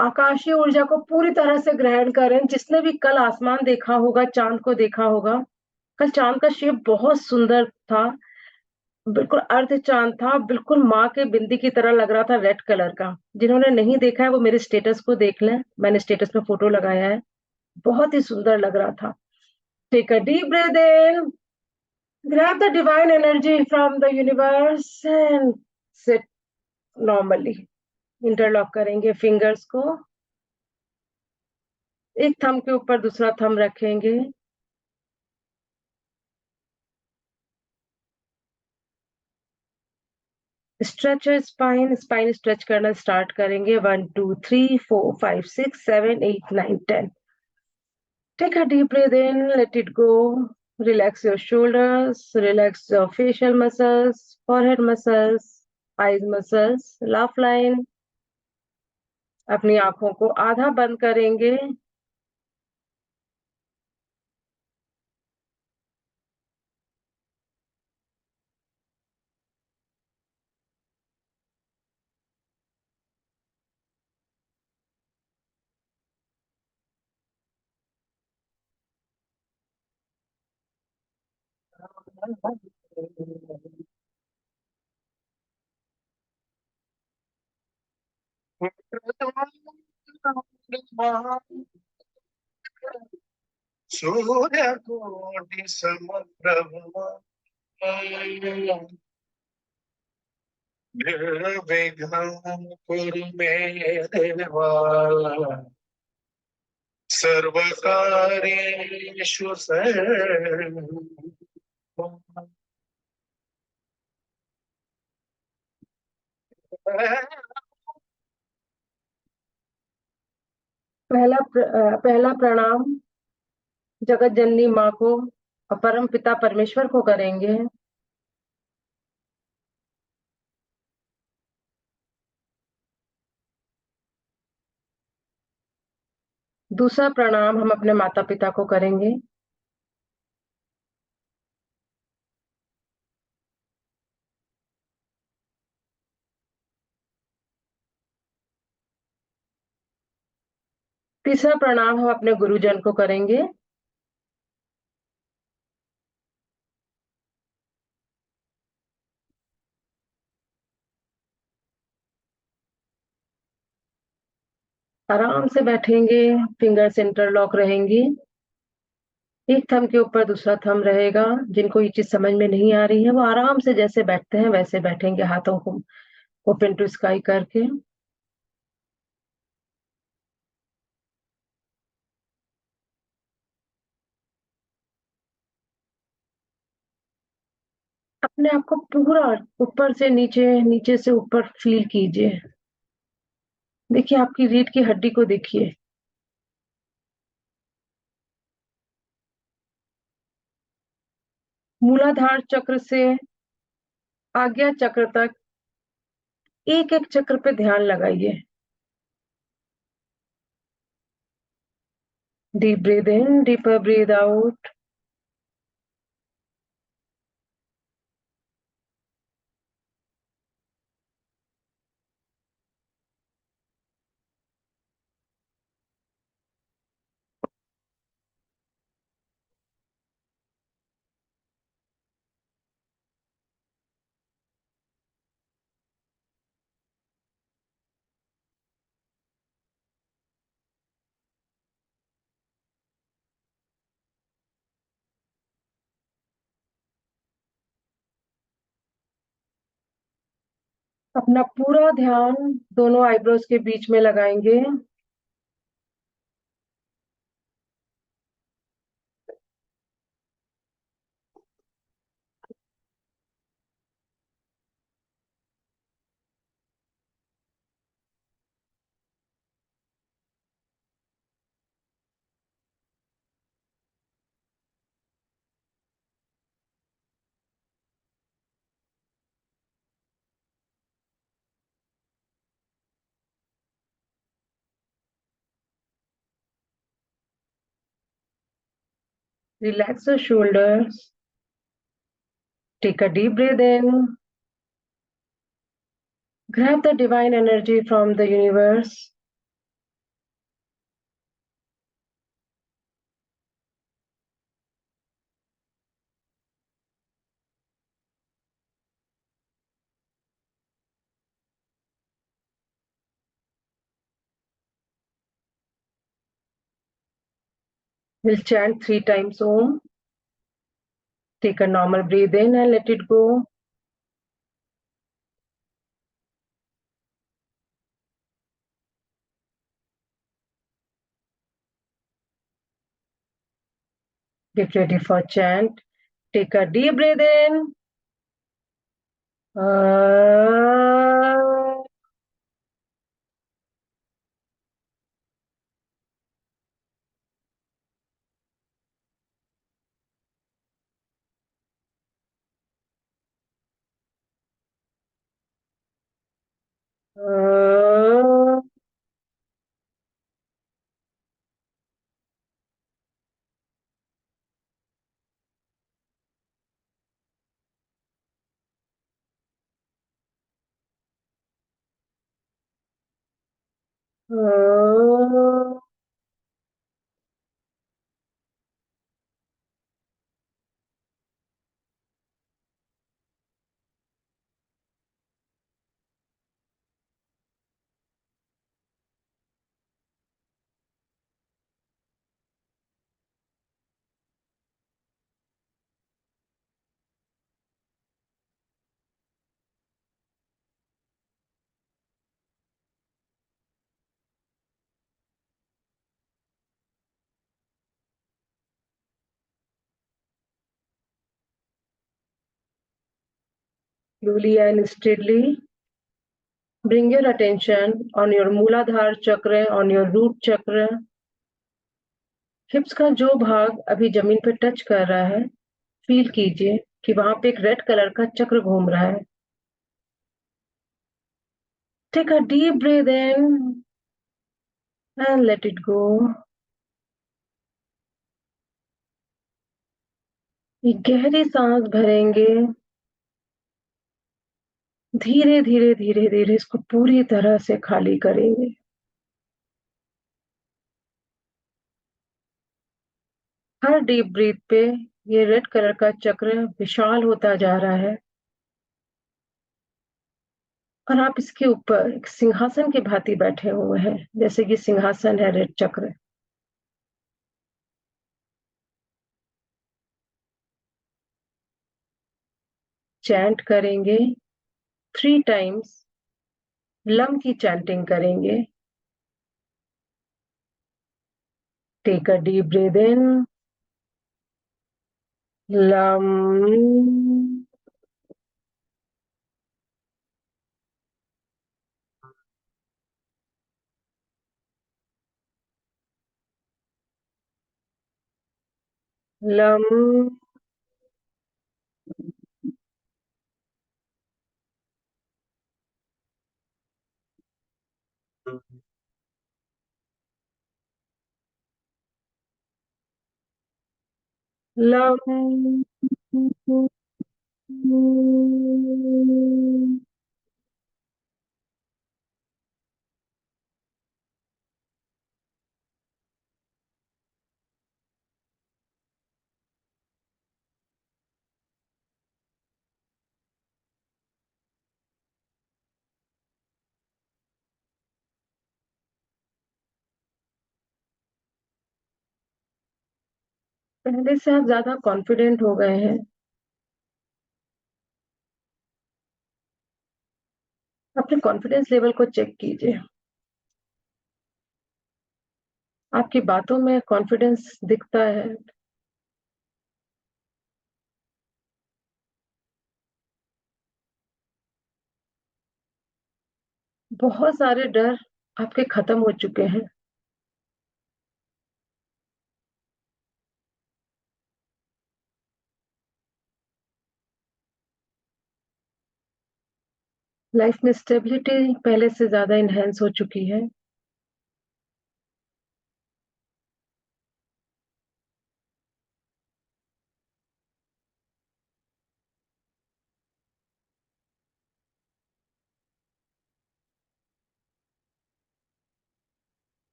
आकाशीय ऊर्जा को पूरी तरह से ग्रहण करें। जिसने भी कल आसमान देखा होगा, चाँद को देखा होगा, कल चाँद का शेप बहुत सुंदर था, बिल्कुल अर्ध चाँद था, बिल्कुल माँ के बिंदी की तरह लग रहा था, रेड कलर का। जिन्होंने नहीं देखा है वो मेरे स्टेटस को देख लें, मैंने स्टेटस में फ़ोटो लगाया है, बहुत ही सुंदर लग रहा था। Take a deep breath in, grab the divine energy from the universe and sit normally. Interlock करेंगे फिंगर्स को, एक थंब के ऊपर दूसरा थंब रखेंगे। Stretch your spine, spine stretch करना स्टार्ट करेंगे। 1 2 3 4 5 6 7 8 9 10। Take a deep breath in, let it go. Relax your shoulders, relax your facial muscles, forehead muscles, eyes muscles, laugh line। अपनी आंखों को आधा बंद करेंगे। सूर्यकोटि समप्रभा निर्विघ्नं कुरु मे देवा सर्वकार्येषु पहला प्रणाम जगत जननी माँ को और परम पिता परमेश्वर को करेंगे। दूसरा प्रणाम हम अपने माता पिता को करेंगे। तीसरा प्रणाम हम अपने गुरुजन को करेंगे। आराम से बैठेंगे, फिंगर्स इंटरलॉक रहेंगी, एक थंब के ऊपर दूसरा थंब रहेगा। जिनको ये चीज समझ में नहीं आ रही है वो आराम से जैसे बैठते हैं वैसे बैठेंगे, हाथों को ओपन टू स्काई करके। अपने आप को पूरा ऊपर से नीचे, नीचे से ऊपर फील कीजिए। देखिए आपकी रीढ़ की हड्डी को देखिए। मूलाधार चक्र से आज्ञा चक्र तक एक एक चक्र पे ध्यान लगाइए। Deep breathe in, deeper breathe out. अपना पूरा ध्यान दोनों आईब्रोज के बीच में लगाएंगे। Relax your shoulders. Take a deep breath in. Grab the divine energy from the universe. We'll chant 3 times Om. Take a normal breathe in and let it go. Get ready for chant. Take a deep breath in. Ah. Ah. Ah. Slowly and steadily bring your attention on your Mooladhara chakra, on your root chakra. हिप्स का जो भाग अभी जमीन पे touch कर रहा है, feel कीजिए कि वहां पे एक रेड कलर का चक्र घूम रहा है. Take a deep breath in and let it go. एक गहरी सांस भरेंगे. धीरे धीरे धीरे धीरे इसको पूरी तरह से खाली करेंगे. हर डीप ब्रीथ पे ये रेड कलर का चक्र विशाल होता जा रहा है और आप इसके ऊपर एक सिंहासन की भांति बैठे हुए हैं, जैसे कि सिंहासन है रेड चक्र. चैंट करेंगे 3 टाइम्स. लम की चैंटिंग करेंगे. Take a deep breath in. लम. लम. लम. पहले से आप ज्यादा कॉन्फिडेंट हो गए हैं. अपने कॉन्फिडेंस लेवल को चेक कीजिए. आपकी बातों में कॉन्फिडेंस दिखता है. बहुत सारे डर आपके खत्म हो चुके हैं. लाइफ में स्टेबिलिटी पहले से ज्यादा इनहेंस हो चुकी है.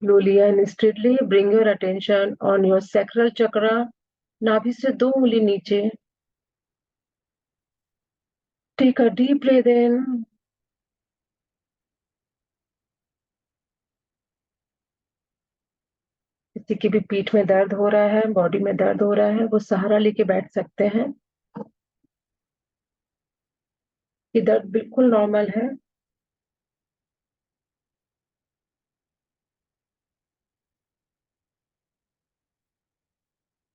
Slowly and steadily bring your attention on your sacral chakra. नाभि से 2 उंगली नीचे. Take a deep breath in किसी की भी पीठ में दर्द हो रहा है, बॉडी में दर्द हो रहा है, वो सहारा लेके बैठ सकते हैं। ये दर्द बिल्कुल नॉर्मल है।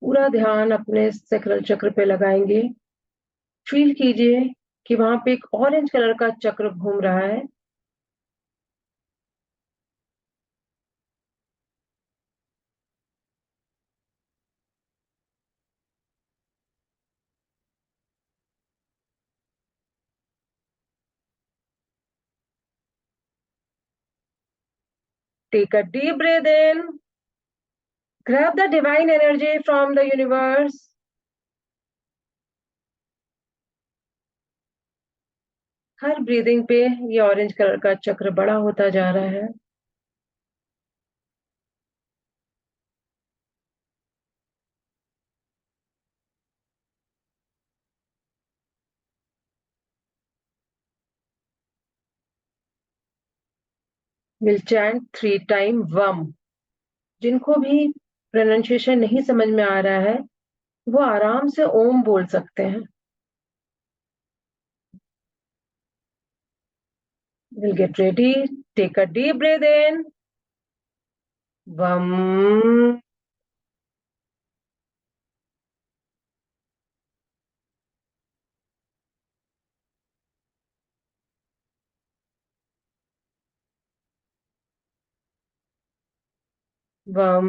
पूरा ध्यान अपने सैक्रल चक्र पे लगाएंगे। फील कीजिए कि वहां पे एक ऑरेंज कलर का चक्र घूम रहा है। Take a deep breath in, grab the divine energy from the universe. हर ब्रीदिंग पे ये ऑरेंज कलर का चक्र बड़ा होता जा रहा है। विल चैंट 3 टाइम वम। जिनको भी प्रोनाउंसिएशन नहीं समझ में आ रहा है, वो आराम से ओम बोल सकते हैं। Will get ready. Take a deep breath in, वम, वम,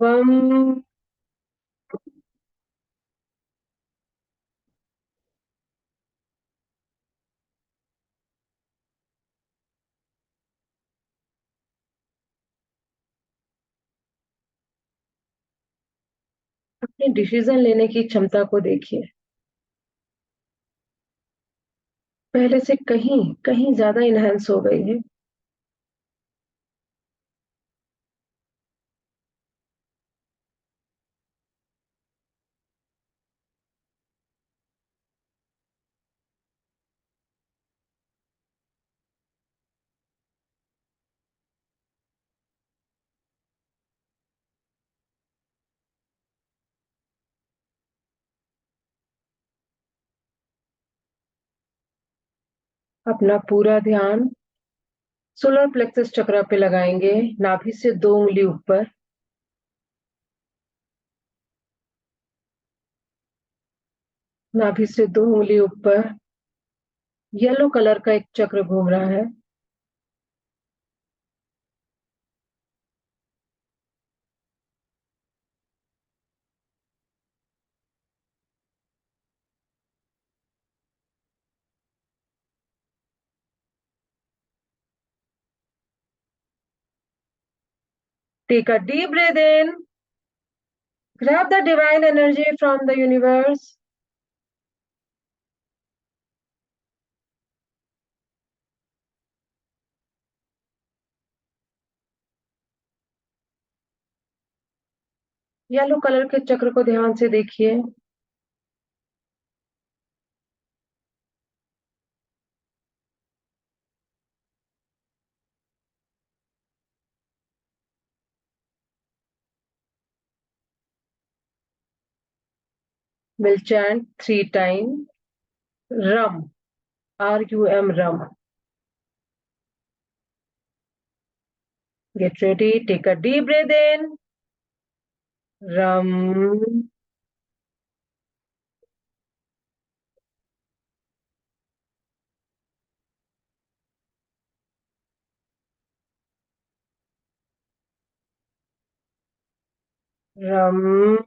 वम। अपनी डिसीजन लेने की क्षमता को देखिए। पहले से कहीं कहीं ज्यादा इनहेंस हो गई है। अपना पूरा ध्यान सोलर प्लेक्सस चक्र पे लगाएंगे, नाभि से 2 उंगली ऊपर। नाभि से 2 उंगली ऊपर येलो कलर का एक चक्र घूम रहा है। Take a deep breath in, grab the divine energy from the universe. Yellow colour के चक्र को ध्यान से देखिए। Will chant 3 times rum, RUM, rum. Get ready. Take a deep breath in. Rum, rum,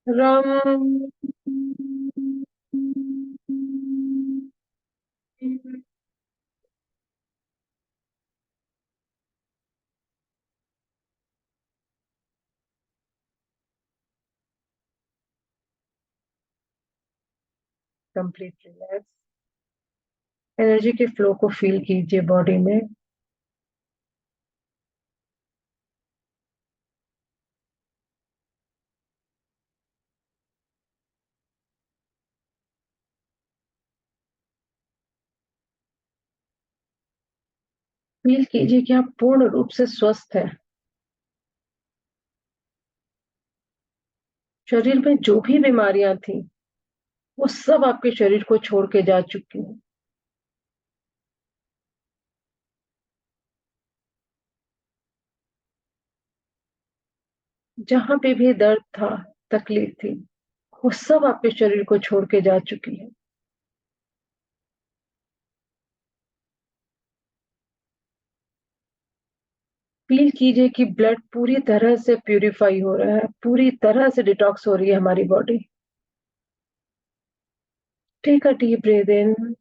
rum. Complete relax. Energy के flow को feel कीजिए body में। फील कीजिए कि आप पूर्ण रूप से स्वस्थ हैं। शरीर में जो भी बीमारियां थी वो सब आपके शरीर को छोड़ के जा चुकी हैं। जहां पे भी दर्द था, तकलीफ थी, वो सब आपके शरीर को छोड़ के जा चुकी है। फील कीजिए कि ब्लड पूरी तरह से प्यूरिफाई हो रहा है, पूरी तरह से डिटॉक्स हो रही है हमारी body. Take a deep breath in.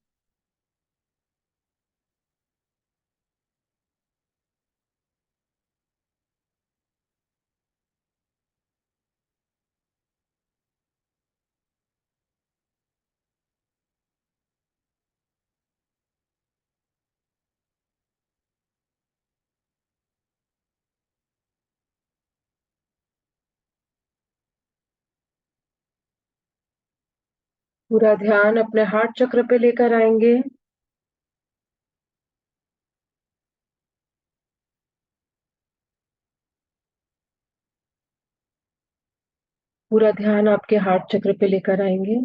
पूरा ध्यान अपने हार्ट चक्र पे लेकर आएंगे। पूरा ध्यान आपके हार्ट चक्र पे लेकर आएंगे।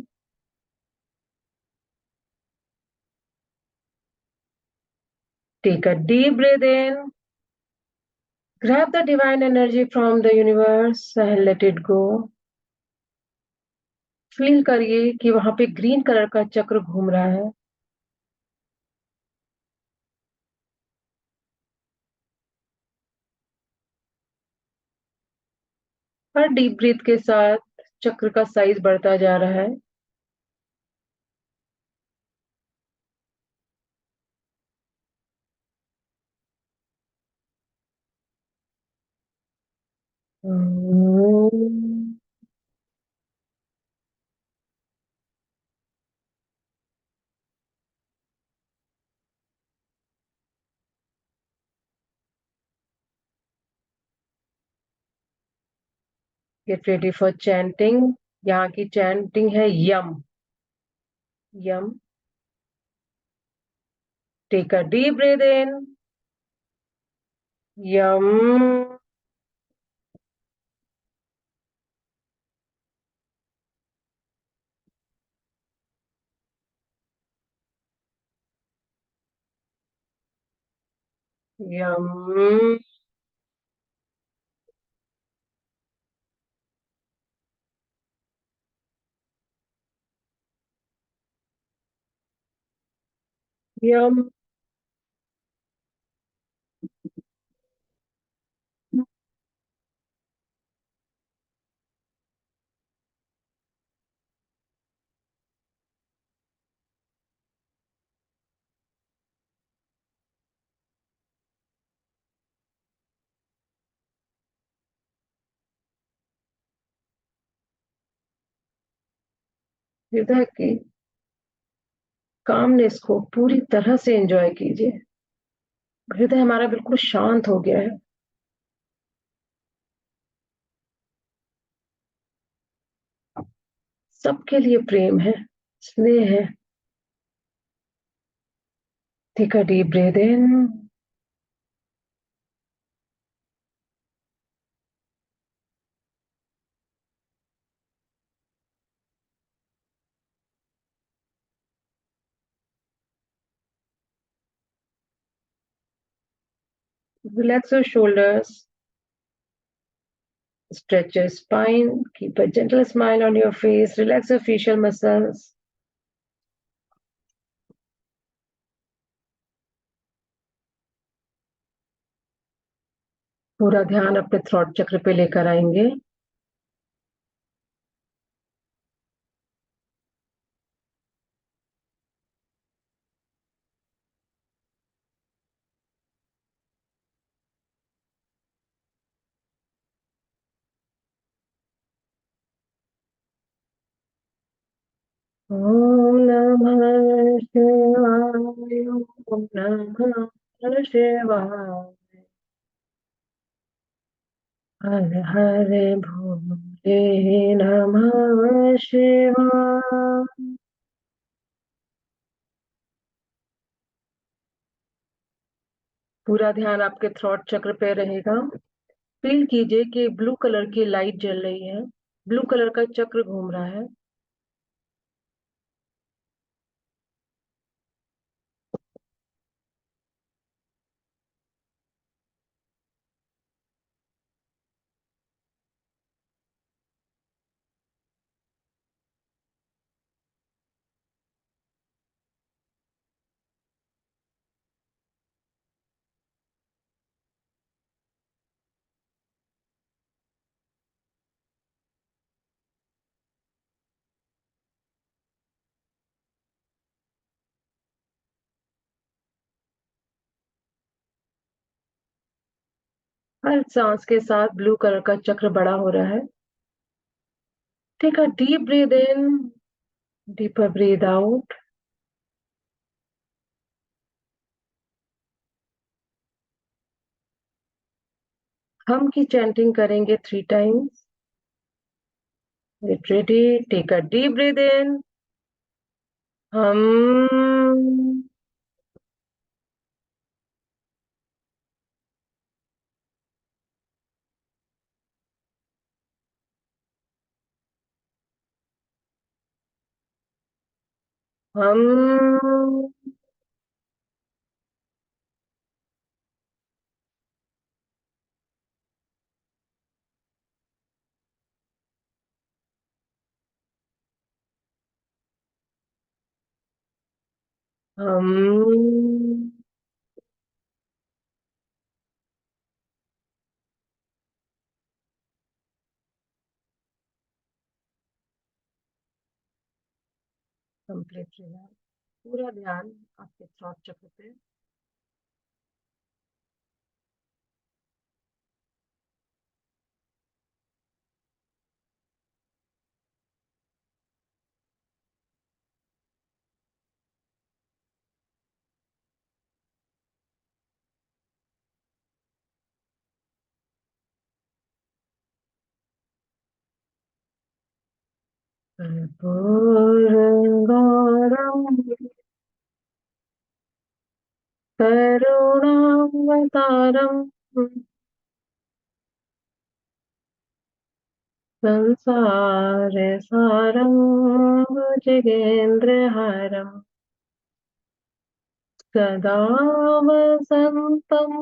Take a deep breath in. Grab the divine energy from the universe and let it go. Feel करिए कि वहां पे ग्रीन कलर का चक्र घूम रहा है। हर डीप ब्रीथ के साथ चक्र का साइज बढ़ता जा रहा है। Get ready for chanting. यहाँ की चैंटिंग है यम। यम। टेक अ डीप ब्रीथ इन। यम। यम। यम। हृदय की कामनेस को पूरी तरह से एंजॉय कीजिए। हृदय हमारा बिल्कुल शांत हो गया है। सबके लिए प्रेम है, स्नेह है। Take a deep breath in. Relax your shoulders, stretch your spine, keep a gentle smile on your face, relax your facial muscles. पूरा ध्यान अपने थ्रोट चक्र पे लेकर आएंगे। ओम नमः शिवाय, ओम नमः शिवाय। हर हर भोले नमः शिवाय। पूरा ध्यान आपके थ्रोट चक्र पे रहेगा। फील कीजिए कि ब्लू कलर की लाइट जल रही है, ब्लू कलर का चक्र घूम रहा है। हर सांस के साथ ब्लू कलर का चक्र बड़ा हो रहा है। Take a deep breath in, deeper breath out. हम की चैंटिंग करेंगे 3 times. Get ready, take a deep breath in, हम, हम, हम। Complete relax. पूरा ध्यान आपके थ्रोट चक्र पे। कर्पूरगौरं करुणावतारम् संसारसारं भुजगेन्द्रहारं सदा वसन्तं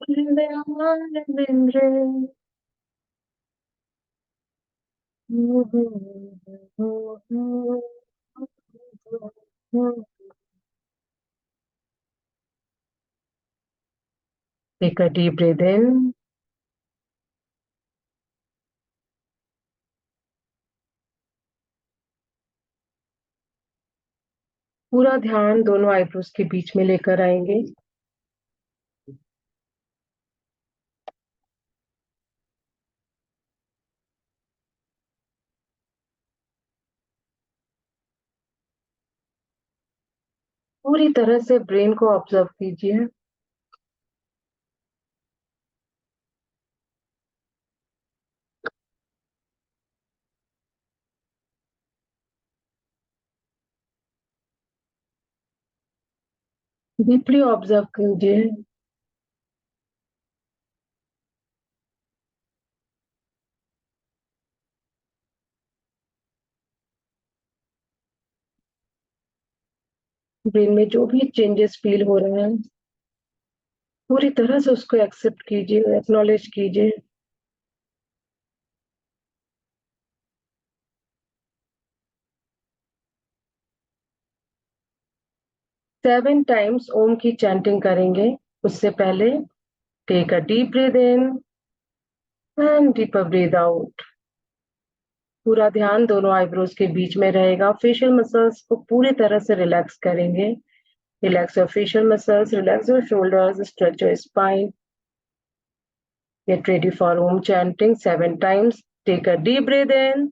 हृदयारविन्द्रे। Take a deep breath in. पूरा ध्यान दोनों आईब्रोज के बीच में लेकर आएंगे। पूरी तरह से ब्रेन को ऑब्जर्व कीजिए। डीपली ऑब्जर्व कीजिए। ब्रेन में जो भी चेंजेस फील हो रहे हैं पूरी तरह से उसको एक्सेप्ट कीजिए, एक्नॉलेज कीजिए। 7 टाइम्स ओम की चैंटिंग करेंगे। उससे पहले take a deep breath in and deeper breath out. पूरा ध्यान दोनों आईब्रोज के बीच में रहेगा। फेशियल मसल्स को पूरी तरह से रिलैक्स करेंगे। Relax your facial muscles, relax your shoulders, stretch your spine. Get ready for Om chanting 7 times. Take a deep breath in.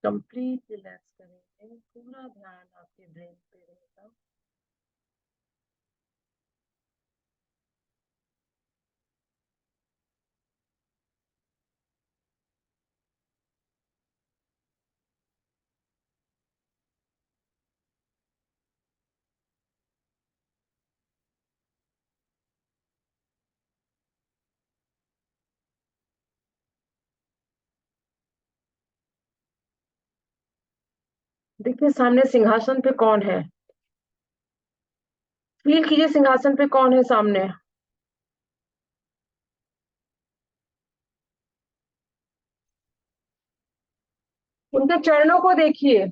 Complete relax करेंगे, पूरा ध्यान आपके ब्रेन पे रहेगा। देखिए सामने सिंहासन पे कौन है, फील कीजिए सिंहासन पे कौन है सामने। उनके चरणों को देखिए।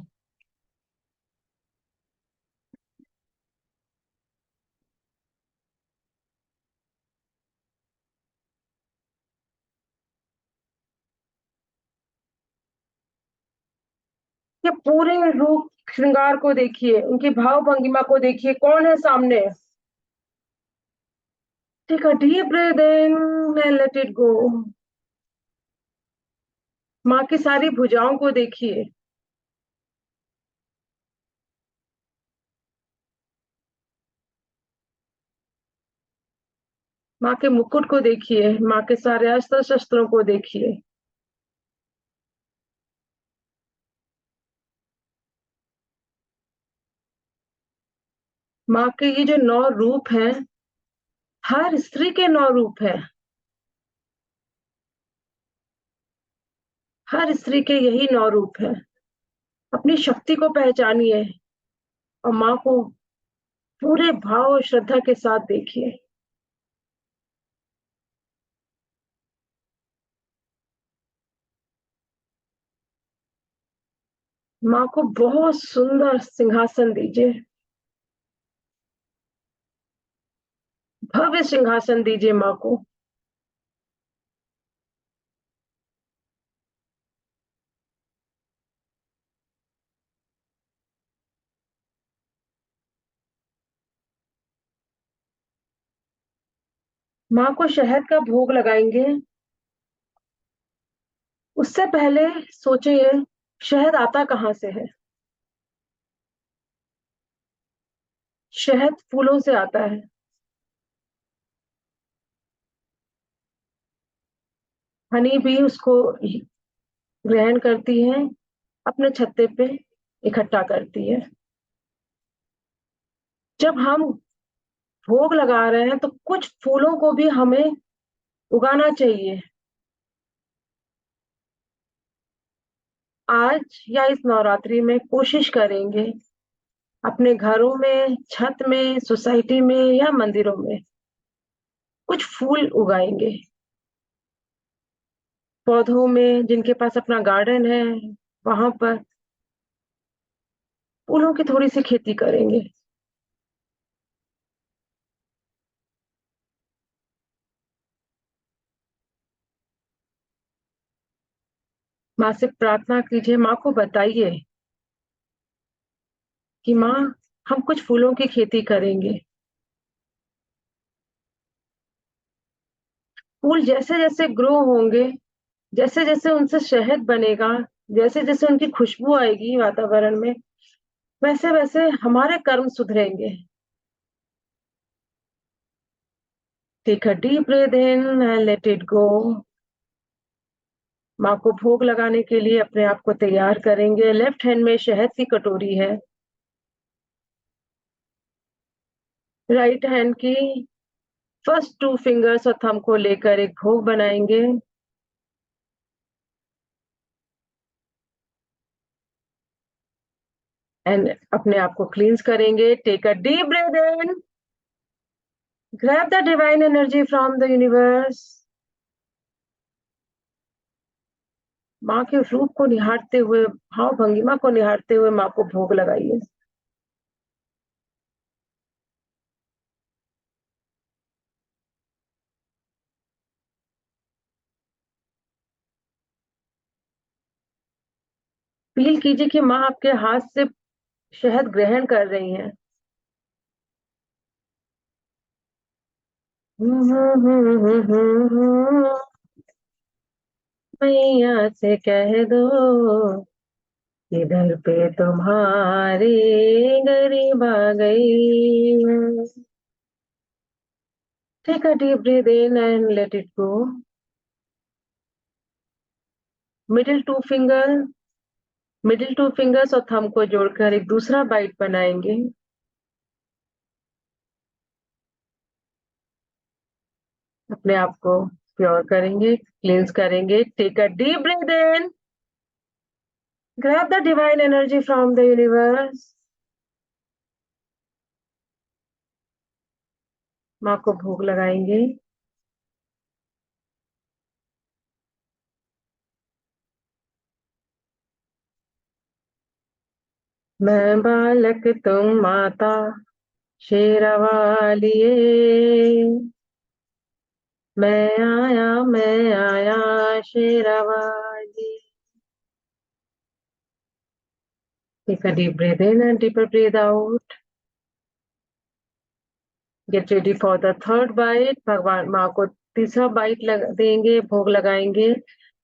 ये पूरे रूप श्रृंगार को देखिए, उनकी भाव भंगिमा को देखिए, कौन है सामने। Take a deep breath in and let it go. माँ की सारी भुजाओं को देखिए। माँ के मुकुट को देखिए, माँ के सारे अस्त्र शस्त्रों को देखिए। माँ के ये जो 9 रूप हैं, हर स्त्री के 9 रूप हैं। हर स्त्री के यही 9 रूप हैं। अपनी शक्ति को पहचानिए और माँ को पूरे भाव और श्रद्धा के साथ देखिए। माँ को बहुत सुंदर सिंहासन दीजिए, भव्य सिंहासन दीजिए माँ को। माँ को शहद का भोग लगाएंगे। उससे पहले सोचिए शहद आता कहाँ से है। शहद फूलों से आता है। हनी भी उसको ग्रहण करती है, अपने छत्ते पे इकट्ठा करती है। जब हम भोग लगा रहे हैं तो कुछ फूलों को भी हमें उगाना चाहिए। आज या इस नवरात्रि में कोशिश करेंगे अपने घरों में, छत में, सोसाइटी में या मंदिरों में कुछ फूल उगाएंगे। पौधों में, जिनके पास अपना गार्डन है, वहां पर फूलों की थोड़ी सी खेती करेंगे। माँ से प्रार्थना कीजिए, माँ को बताइए कि माँ हम कुछ फूलों की खेती करेंगे। फूल जैसे जैसे ग्रो होंगे, जैसे जैसे उनसे शहद बनेगा, जैसे जैसे उनकी खुशबू आएगी वातावरण में, वैसे वैसे हमारे कर्म सुधरेंगे। Take a deep breath in and let it go. माँ को भोग लगाने के लिए अपने आप को तैयार करेंगे। लेफ्ट हैंड में शहद की कटोरी है। राइट हैंड की फर्स्ट 2 फिंगर्स और थंब को लेकर एक भोग बनाएंगे। एंड अपने आप को क्लींस करेंगे। Take a deep breath in, grab the divine energy from the universe. माँ के रूप को निहारते हुए, भाव भंगिमा को निहारते हुए माँ को भोग लगाइए। फील कीजिए कि माँ आपके हाथ से शहद ग्रहण कर रही हैं। मैया से कह दो इधर पे तुम्हारी गरीब आ गई। Take a deep breath in and let it go. Middle two finger middle 2 fingers और थंब को जोड़कर एक दूसरा बाइट बनाएंगे। अपने आप को प्योर करेंगे, क्लींस करेंगे। Take a deep breath in, grab the divine energy from the universe. माँ को भोग लगाएंगे। मैं बालक तुम माता शेरवालिए। मैं आया Sherawali. Take a deep breath in and deeper breathe out. Get ready for the third bite. भगवान माँ को तीसरा बाइट देंगे, भोग लगाएंगे।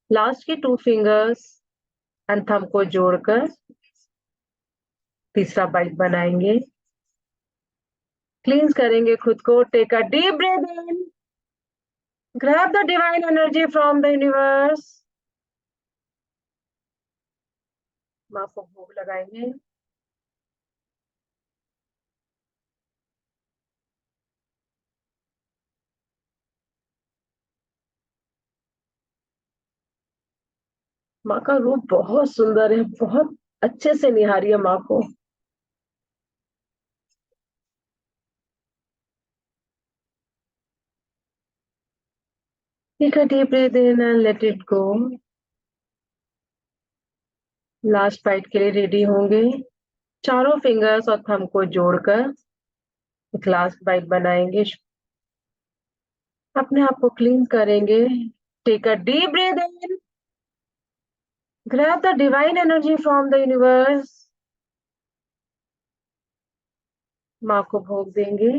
लास्ट की 2 फिंगर्स एंड थंब को जोड़कर तीसरा बाइट बनाएंगे। क्लींस करेंगे खुद को। Take a deep breath in, grab the divine energy from the universe. माँ को भोग लगाएंगे। माँ का रूप बहुत सुंदर है, बहुत अच्छे से निहारिए माँ को। Take a deep breath in and let it go. Last bite के लिए रेडी होंगे। चारों फिंगर्स और थंब को जोड़कर एक लास्ट बाइट बनाएंगे। अपने आप को क्लीन करेंगे। Take a deep breath in, grab the divine energy from the universe. माँ को भोग देंगे।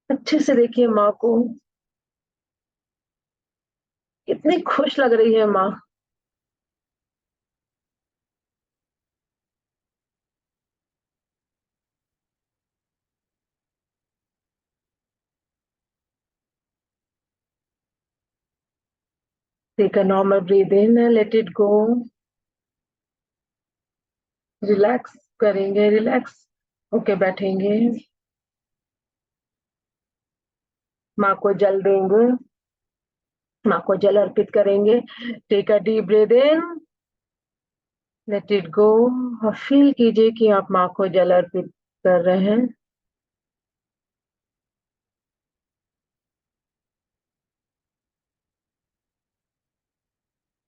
अच्छे से देखिए माँ को, कितनी खुश लग रही है माँ। Take a normal breath in and let it go. Relax करेंगे, रिलैक्स होके बैठेंगे। माँ को जल देंगे, माँ को जल अर्पित करेंगे। Take a deep breath in, let it go. और फील कीजिए कि आप माँ को जल अर्पित कर रहे हैं।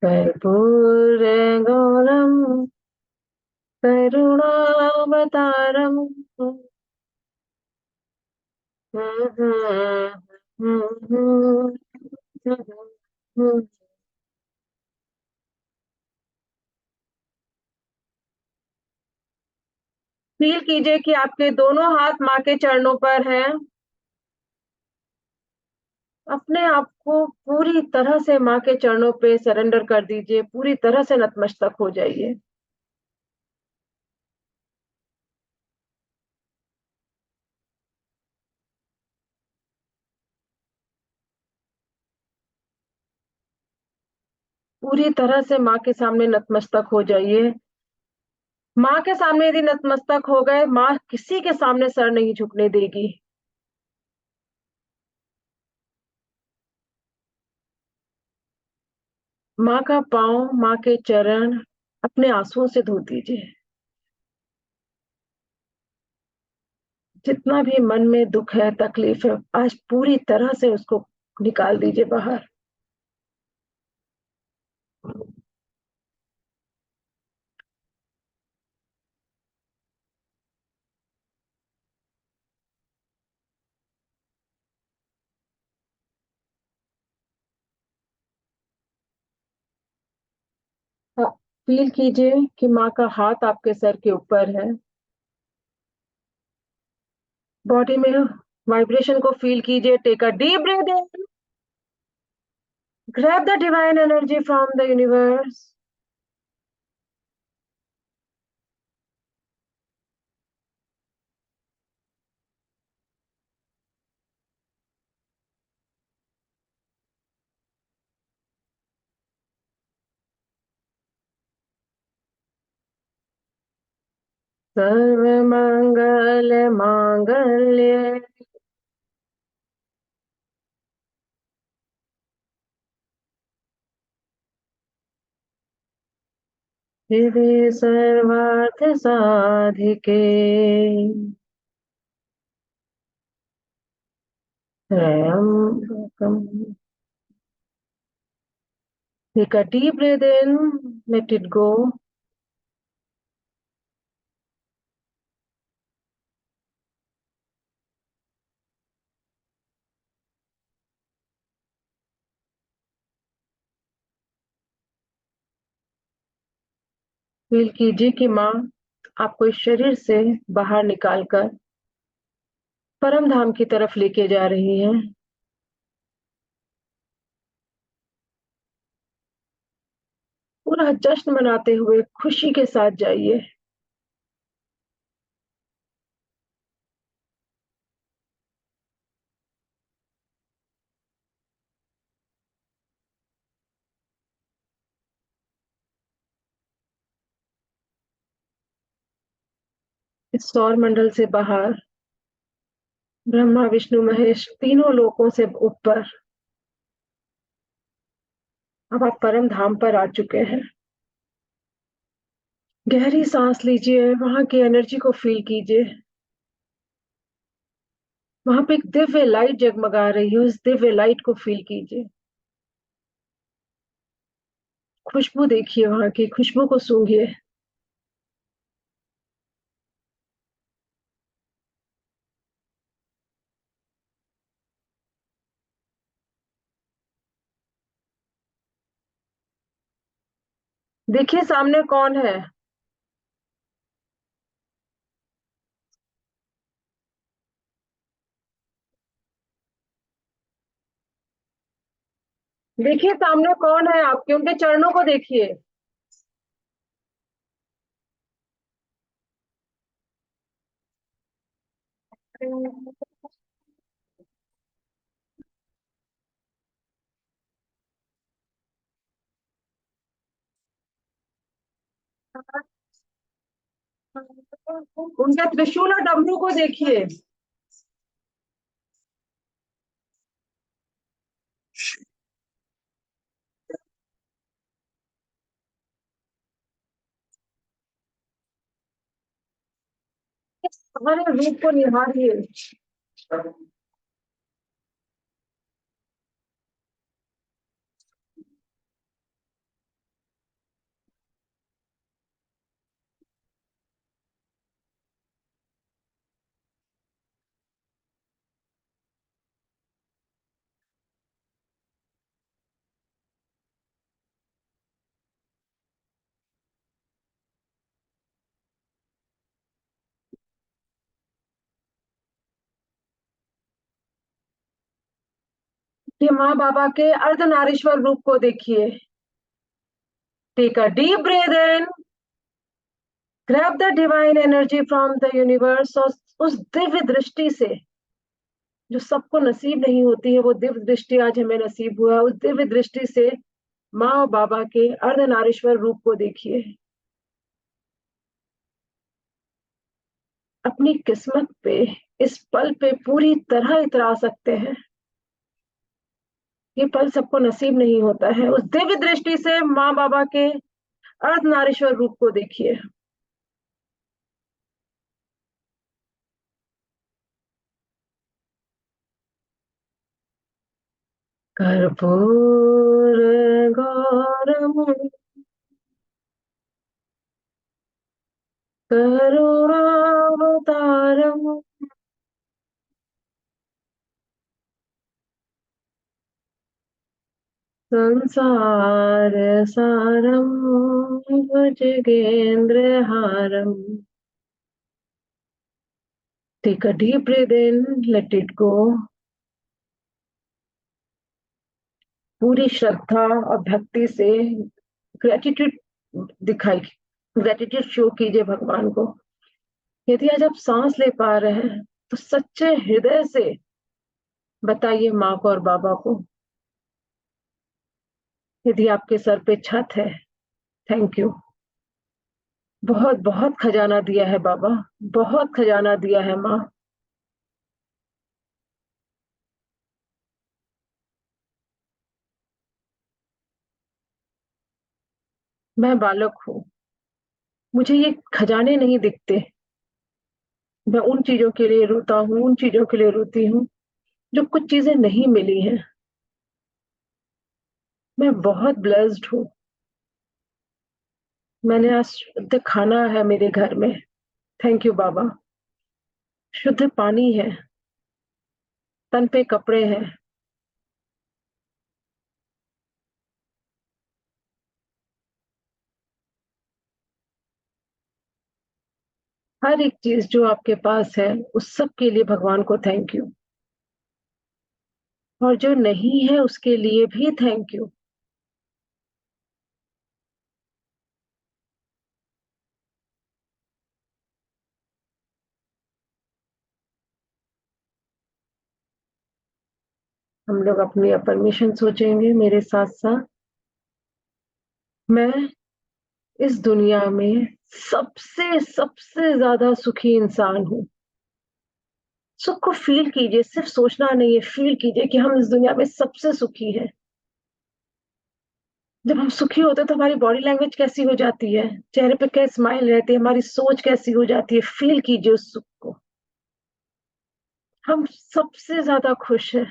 कर्पूर गौरम करुणावतारम। फील कीजिए कि आपके दोनों हाथ माँ के चरणों पर हैं। अपने आप को पूरी तरह से माँ के चरणों पे सरेंडर कर दीजिए, पूरी तरह से नतमस्तक हो जाइए। पूरी तरह से माँ के सामने नतमस्तक हो जाइए। माँ के सामने यदि नतमस्तक हो गए, माँ किसी के सामने सर नहीं झुकने देगी। माँ का पाँव, माँ के चरण अपने आंसुओं से धो दीजिए। जितना भी मन में दुख है, तकलीफ है, आज पूरी तरह से उसको निकाल दीजिए बाहर। फील कीजिए कि माँ का हाथ आपके सर के ऊपर है। बॉडी में वाइब्रेशन को फील कीजिए। Take a deep breath in, grab the divine energy from the universe. सर्व मंगल मांगल्य, हृदय सर्वार्थ साधिके, त्र्यंबकम। Take a deep breath in, let it go. Feel कीजिए कि माँ आपको इस शरीर से बाहर निकालकर परम धाम की तरफ लेके जा रही है। पूरा जश्न मनाते हुए खुशी के साथ जाइए। इस सौर मंडल से बाहर ब्रह्मा विष्णु महेश तीनों लोकों से ऊपर अब आप परम धाम पर आ चुके हैं। गहरी सांस लीजिए, वहां की एनर्जी को फील कीजिए। वहां पे एक दिव्य लाइट जगमगा रही है, उस दिव्य लाइट को फील कीजिए। खुशबू देखिए, वहां की खुशबू को सूंघिए। देखिए सामने कौन है। देखिए सामने कौन है आपके, उनके चरणों को देखिए। उनके त्रिशूल और डमरू को देखिए। हमारे रूप को निहारिए। कि माँ बाबा के अर्धनारीश्वर रूप को देखिए। Take a deep breath in, grab the divine energy from the universe, और उस दिव्य दृष्टि से जो सबको नसीब नहीं होती है, वो दिव्य दृष्टि आज हमें नसीब हुआ है। उस दिव्य दृष्टि से माँ और बाबा के अर्धनारीश्वर रूप को देखिए। अपनी किस्मत पे, इस पल पे पूरी तरह इतरा सकते हैं। ये पल सबको नसीब नहीं होता है। उस दिव्य दृष्टि से माँ बाबा के अर्धनारीश्वर रूप को देखिए। कर्पूर गौरम करुणावतारम संसार सारम भुजगेंद्रहारम। Take a deep breath in, let it go. पूरी श्रद्धा और भक्ति से ग्रेटिट्यूड दिखाई, ग्रेटिट्यूड शो कीजिए भगवान को। यदि आज आप सांस ले पा रहे हैं तो सच्चे हृदय से बताइए माँ को और बाबा को। यदि आपके सर पे छत है, थैंक यू। बहुत बहुत खजाना दिया है बाबा, बहुत खजाना दिया है माँ। मैं बालक हूँ, मुझे ये खजाने नहीं दिखते। मैं उन चीजों के लिए रोता हूँ, उन चीजों के लिए रोती हूँ जो कुछ चीजें नहीं मिली हैं। मैं बहुत ब्लेस्ड हूँ। मैंने आज शुद्ध खाना है मेरे घर में, थैंक यू बाबा। शुद्ध पानी है, तन पे कपड़े हैं। हर एक चीज जो आपके पास है उस सब के लिए भगवान को थैंक यू, और जो नहीं है उसके लिए भी थैंक यू। हम लोग अपनी परमिशन सोचेंगे मेरे साथ साथ। मैं इस दुनिया में सबसे सबसे ज्यादा सुखी इंसान हूँ। सुख को फील कीजिए, सिर्फ सोचना नहीं है, फील कीजिए कि हम इस दुनिया में सबसे सुखी हैं। जब हम सुखी होते हैं तो हमारी बॉडी लैंग्वेज कैसी हो जाती है, चेहरे पे क्या स्माइल रहती है, हमारी सोच कैसी हो जाती है। फील कीजिए उस सुख को। हम सबसे ज्यादा खुश हैं,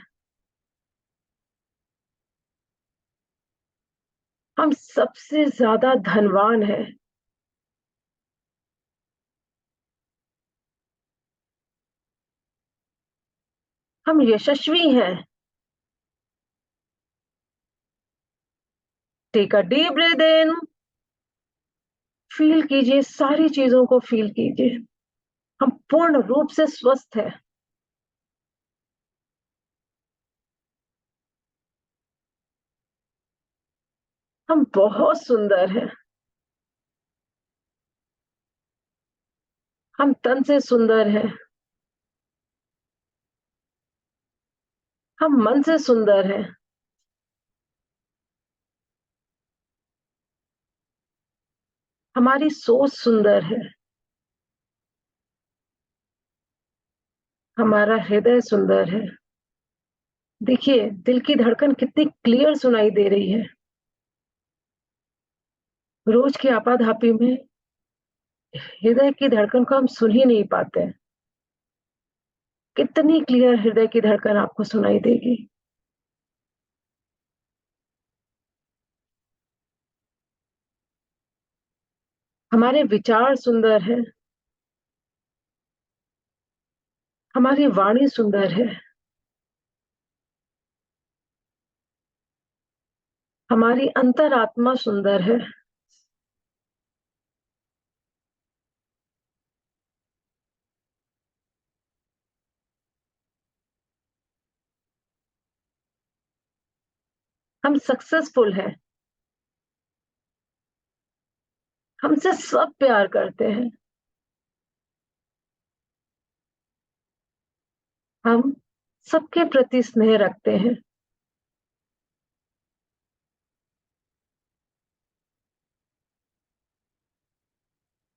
हम सबसे ज्यादा धनवान हैं। हम यशस्वी हैं। Take a deep breath in, feel कीजिए, सारी चीजों को फील कीजिए। हम पूर्ण रूप से स्वस्थ हैं। हम बहुत सुंदर हैं। हम तन से सुंदर हैं। हम मन से सुंदर हैं। हमारी सोच सुंदर है। हमारा हृदय सुंदर है। देखिए दिल की धड़कन कितनी क्लियर सुनाई दे रही है। रोज की आपाधापी में हृदय की धड़कन को हम सुन ही नहीं पाते। कितनी क्लियर हृदय की धड़कन आपको सुनाई देगी। हमारे विचार सुंदर है। हमारी वाणी सुंदर है। हमारी अंतरात्मा सुंदर है। हम सक्सेसफुल हैं, हमसे सब प्यार करते हैं, हम सबके प्रति स्नेह रखते हैं।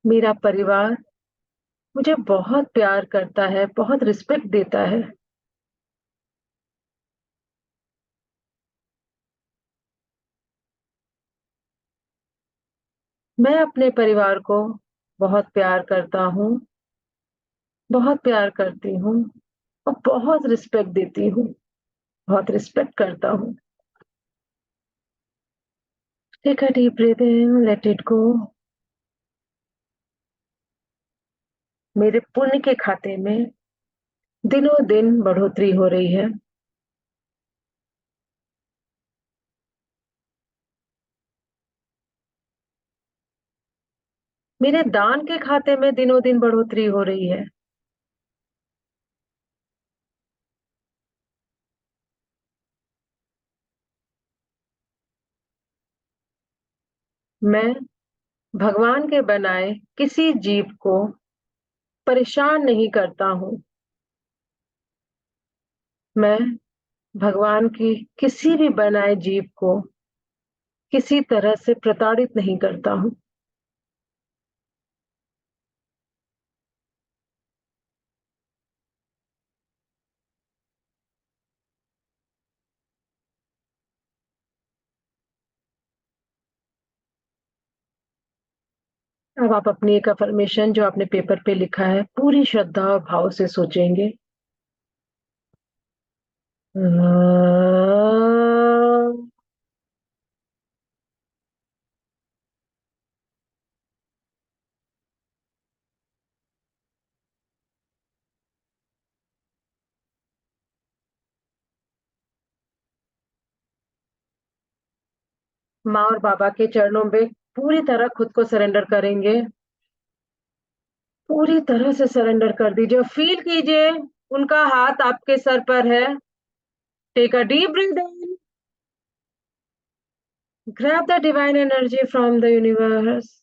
मेरा परिवार मुझे बहुत प्यार करता है, बहुत रिस्पेक्ट देता है। मैं अपने परिवार को बहुत प्यार करता हूँ, बहुत प्यार करती हूँ और बहुत रिस्पेक्ट देती हूँ, बहुत रिस्पेक्ट करता हूँ। Take a deep breath in, let it go. मेरे पुण्य के खाते में दिनों दिन बढ़ोतरी हो रही है। मेरे दान के खाते में दिनों दिन बढ़ोतरी हो रही है। मैं भगवान के बनाए किसी जीव को परेशान नहीं करता हूँ। मैं भगवान की किसी भी बनाए जीव को किसी तरह से प्रताड़ित नहीं करता हूँ। अब आप अपनी एक अफर्मेशन जो आपने पेपर पे लिखा है पूरी श्रद्धा और भाव से सोचेंगे। माँ और बाबा के चरणों में पूरी तरह खुद को सरेंडर करेंगे। पूरी तरह से सरेंडर कर दीजिए। फील कीजिए उनका हाथ आपके सर पर है। Take a deep breath in, grab the divine energy from the universe.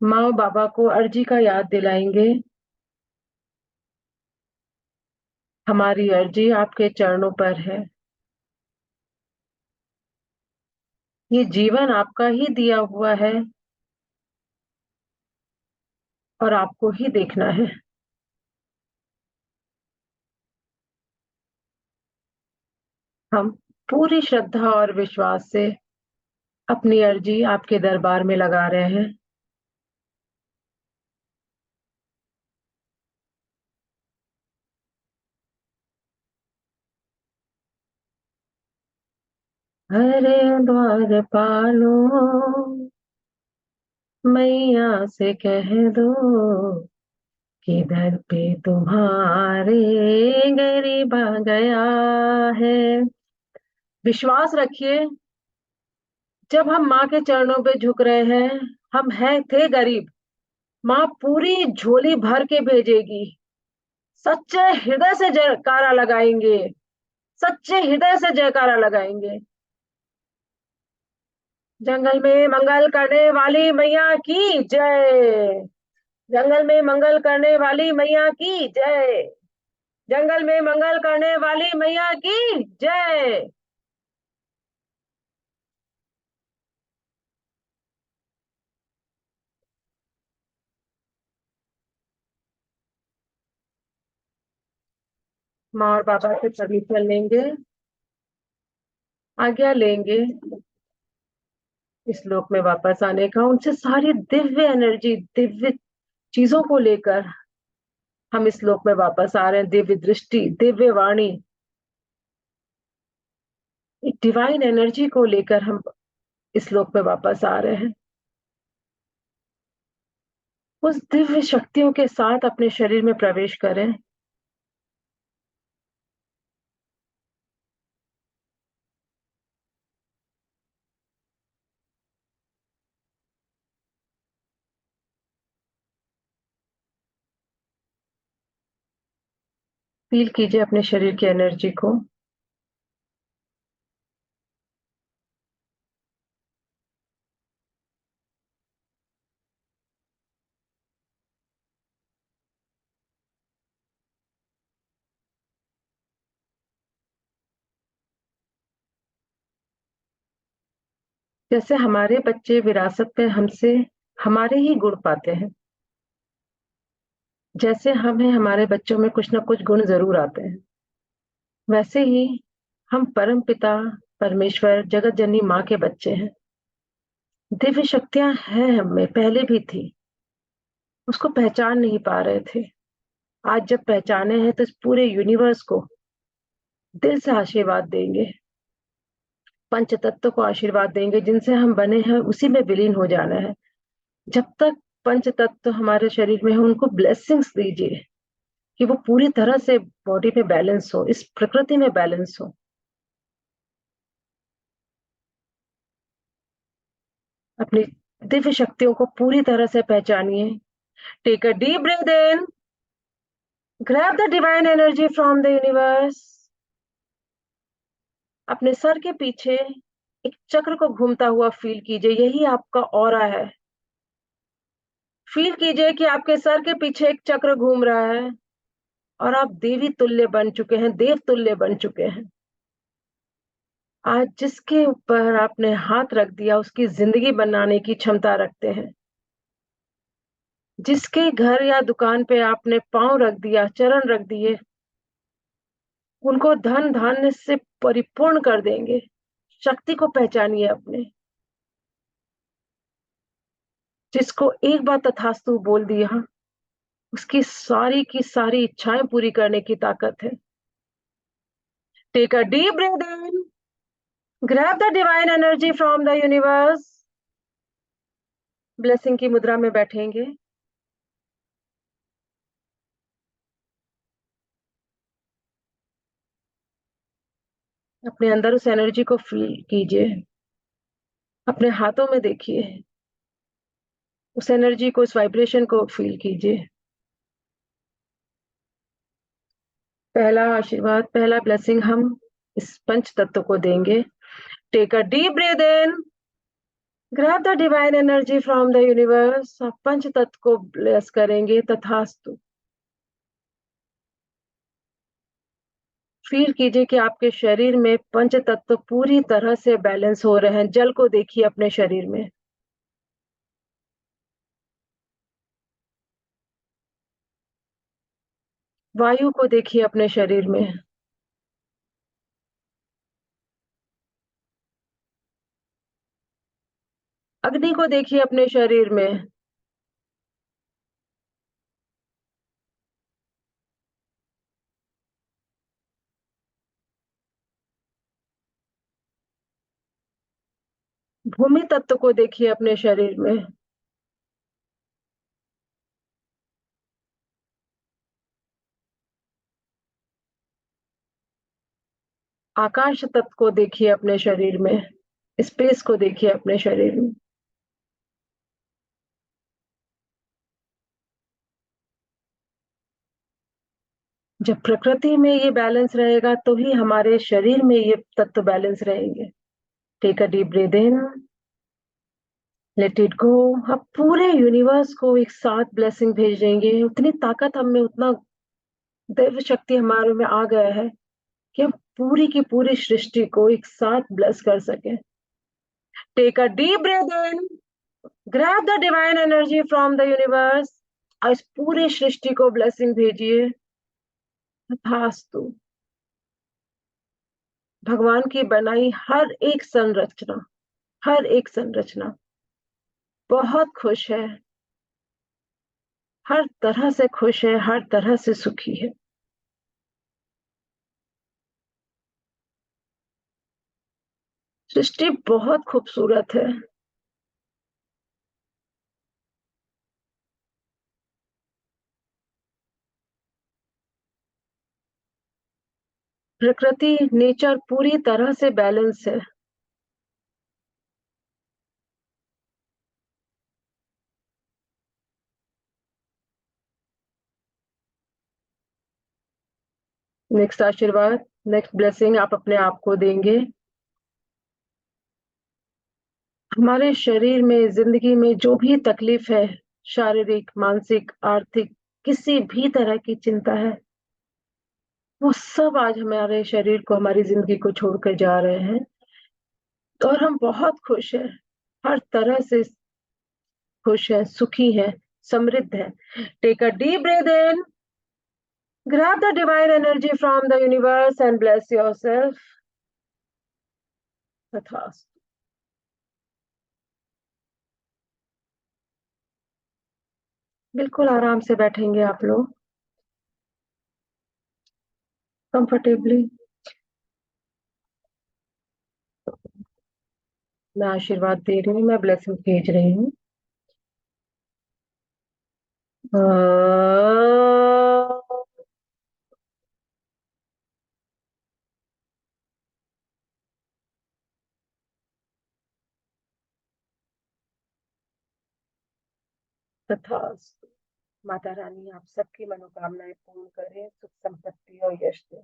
माँ और बाबा को अर्जी का याद दिलाएंगे। हमारी अर्जी आपके चरणों पर है। ये जीवन आपका ही दिया हुआ है और आपको ही देखना है। हम पूरी श्रद्धा और विश्वास से अपनी अर्जी आपके दरबार में लगा रहे हैं। हरे द्वारपालो, मैया से कह दो कि दर पे तुम्हारे गरीब आ गया है। विश्वास रखिए, जब हम माँ के चरणों पे झुक रहे हैं, हम थे गरीब, माँ पूरी झोली भर के भेजेगी। सच्चे हृदय से जयकारा लगाएंगे, सच्चे हृदय से जयकारा लगाएंगे। जंगल में मंगल करने वाली मैया की जय। जंगल में मंगल करने वाली मैया की जय। जंगल में मंगल करने वाली मैया की जय। माँ और बाबा से परमिशन लेंगे, आज्ञा लेंगे इस लोक में वापस आने का। उनसे सारी दिव्य एनर्जी, दिव्य चीजों को लेकर हम इस लोक में वापस आ रहे हैं। दिव्य दृष्टि, दिव्य वाणी, एक डिवाइन एनर्जी को लेकर हम इस लोक में वापस आ रहे हैं। उस दिव्य शक्तियों के साथ अपने शरीर में प्रवेश करें। फ़ील कीजिए अपने शरीर की एनर्जी को। जैसे हमारे बच्चे विरासत में हमसे हमारे ही गुण पाते हैं, जैसे हमें हमारे बच्चों में कुछ न कुछ गुण ज़रूर आते हैं, वैसे ही हम परमपिता परमेश्वर जगत जननी माँ के बच्चे हैं। दिव्य शक्तियाँ हैं हम में, पहले भी थी, उसको पहचान नहीं पा रहे थे। आज जब पहचाने हैं तो इस पूरे यूनिवर्स को दिल से आशीर्वाद देंगे, पंचतत्व को आशीर्वाद देंगे, जिनसे हम बने हैं उसी में विलीन हो जाना है। जब तक पंचतत्व हमारे शरीर में है, उनको ब्लेसिंग्स दीजिए कि वो पूरी तरह से बॉडी में बैलेंस हो, इस प्रकृति में बैलेंस हो। अपनी दिव्य शक्तियों को पूरी तरह से पहचानिए। Take a deep breath in, grab the divine energy from the universe. अपने सर के पीछे एक चक्र को घूमता हुआ फील कीजिए, यही आपका ऑरा है। फील कीजिए कि आपके सर के पीछे एक चक्र घूम रहा है और आप देवी तुल्य बन चुके हैं, देव तुल्य बन चुके हैं। आज जिसके ऊपर आपने हाथ रख दिया, उसकी जिंदगी बनाने की क्षमता रखते हैं। जिसके घर या दुकान पे आपने पाँव रख दिया, चरण रख दिए, उनको धन धान्य से परिपूर्ण कर देंगे। शक्ति को पहचानिए अपने। जिसको एक बार तथास्तु बोल दिया, उसकी सारी की सारी इच्छाएं पूरी करने की ताकत है। Take a deep breath in, grab the divine energy from the universe. Blessing की मुद्रा में बैठेंगे। अपने अंदर उस एनर्जी को फील कीजिए, अपने हाथों में देखिए, उस एनर्जी को, उस वाइब्रेशन को फील कीजिए। पहला आशीर्वाद, पहला ब्लेसिंग हम इस पंच तत्व को देंगे। Take a deep breath in, grab the divine energy from the universe. आप पंच तत्व को ब्लेस करेंगे। तथास्तु। फील कीजिए कि आपके शरीर में पंच तत्व पूरी तरह से बैलेंस हो रहे हैं। जल को देखिए अपने शरीर में, वायु को देखिए अपने शरीर में, अग्नि को देखिए अपने शरीर में, भूमि तत्व को देखिए अपने शरीर में, आकाश तत्व को देखिए अपने शरीर में, स्पेस को देखिए अपने शरीर में। जब प्रकृति में ये बैलेंस रहेगा तो ही हमारे शरीर में ये तत्व बैलेंस रहेंगे। Take a deep breath in, let it go. अब पूरे यूनिवर्स को एक साथ ब्लेसिंग भेज देंगे। उतनी ताकत हम में, उतना दैव शक्ति हमारे में आ गया है कि हम पूरी की पूरी सृष्टि को एक साथ ब्लेस कर सकें। Take a deep breath in, grab the divine energy from the universe. इस पूरी सृष्टि को ब्लेसिंग भेजिए। तथास्तु। भगवान की बनाई हर एक संरचना बहुत खुश है, हर तरह से खुश है, हर तरह से सुखी है। सृष्टि बहुत खूबसूरत है। प्रकृति, नेचर पूरी तरह से बैलेंस है। नेक्स्ट आशीर्वाद, नेक्स्ट ब्लेसिंग आप अपने आप को देंगे। हमारे शरीर में, जिंदगी में जो भी तकलीफ है, शारीरिक, मानसिक, आर्थिक, किसी भी तरह की चिंता है, वो सब आज हमारे शरीर को, हमारी जिंदगी को छोड़कर जा रहे हैं और हम बहुत खुश हैं, हर तरह से खुश हैं, सुखी हैं, समृद्ध हैं। Take a deep breath in, grab the divine energy from the universe and bless yourself. तथास्तु। बिल्कुल आराम से बैठेंगे आप लोग, कंफर्टेबली। मैं आशीर्वाद दे रही हूँ, मैं ब्लेसिंग भेज रही हूँ। तथास्तु। माता रानी आप सबकी मनोकामनाएं पूर्ण करें, सुख संपत्ति और यश दें।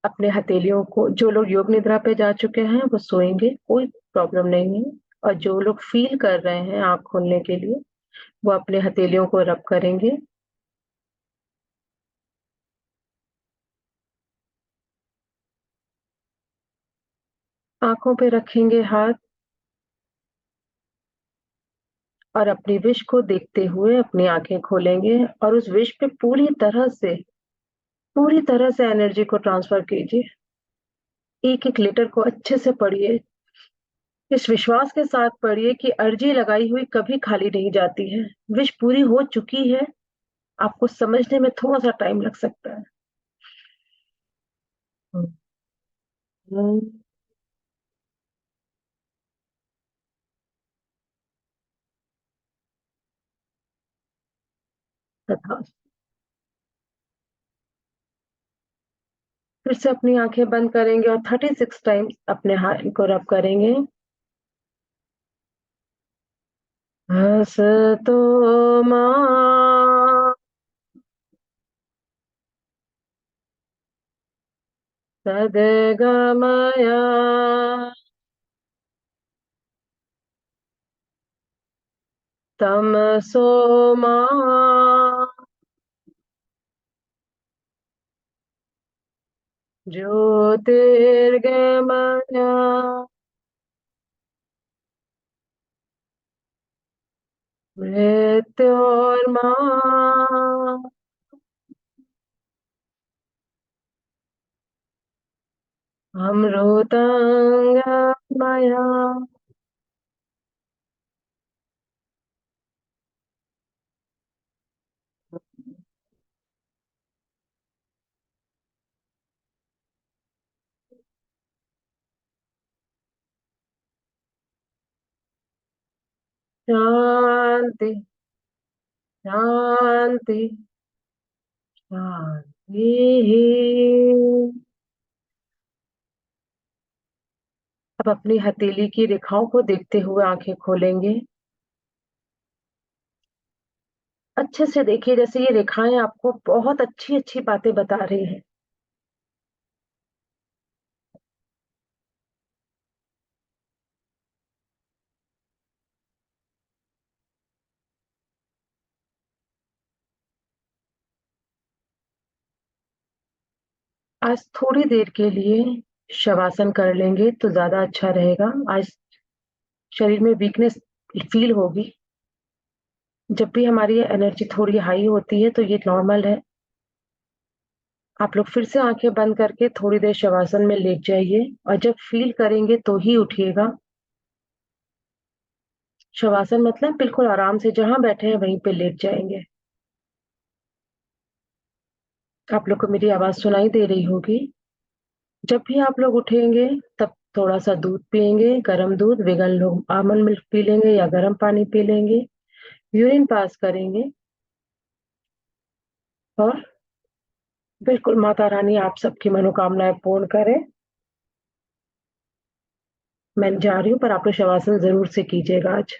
अपने हथेलियों को, जो लोग योग निद्रा पे जा चुके हैं वो सोएंगे, कोई प्रॉब्लम नहीं है। और जो लोग फील कर रहे हैं आंख खोलने के लिए, वो अपने हथेलियों को रब करेंगे। आंखों पे रखेंगे हाथ और अपनी विश को देखते हुए अपनी आंखें खोलेंगे और उस विश पे पूरी तरह से एनर्जी को ट्रांसफर कीजिए। एक एक लेटर को अच्छे से पढ़िए, इस विश्वास के साथ पढ़िए कि अर्जी लगाई हुई कभी खाली नहीं जाती है। विश पूरी हो चुकी है, आपको समझने में थोड़ा सा टाइम लग सकता है। हम्म, तथा फिर से अपनी आंखें बंद करेंगे और 36 टाइम्स अपने हाथ को रब करेंगे। हसतो मां सद्गमया तमसो मां ज्योतिर्गमया मृत्योर्मा अमृतंगमया। शांति शांति शांति। अब अपनी हथेली की रेखाओं को देखते हुए आंखें खोलेंगे। अच्छे से देखिए, जैसे ये रेखाएं आपको बहुत अच्छी अच्छी बातें बता रही हैं। आज थोड़ी देर के लिए शवासन कर लेंगे तो ज्यादा अच्छा रहेगा। आज शरीर में वीकनेस फील होगी। जब भी हमारी एनर्जी थोड़ी हाई होती है तो ये नॉर्मल है। आप लोग फिर से आंखें बंद करके थोड़ी देर शवासन में लेट जाइए और जब फील करेंगे तो ही उठिएगा। शवासन मतलब बिल्कुल आराम से जहां बैठे हैं वहीं पे लेट जाएंगे। आप लोग को मेरी आवाज सुनाई दे रही होगी। जब भी आप लोग उठेंगे तब थोड़ा सा दूध पिएंगे, गर्म दूध, विगन लोग आमंड मिल्क पी लेंगे या गर्म पानी पी लेंगे। यूरिन पास करेंगे। और बिल्कुल माता रानी आप सबकी मनोकामनाएँ पूर्ण करे। मैं जा रही हूँ पर आप लोग शवासन ज़रूर से कीजिएगा आज।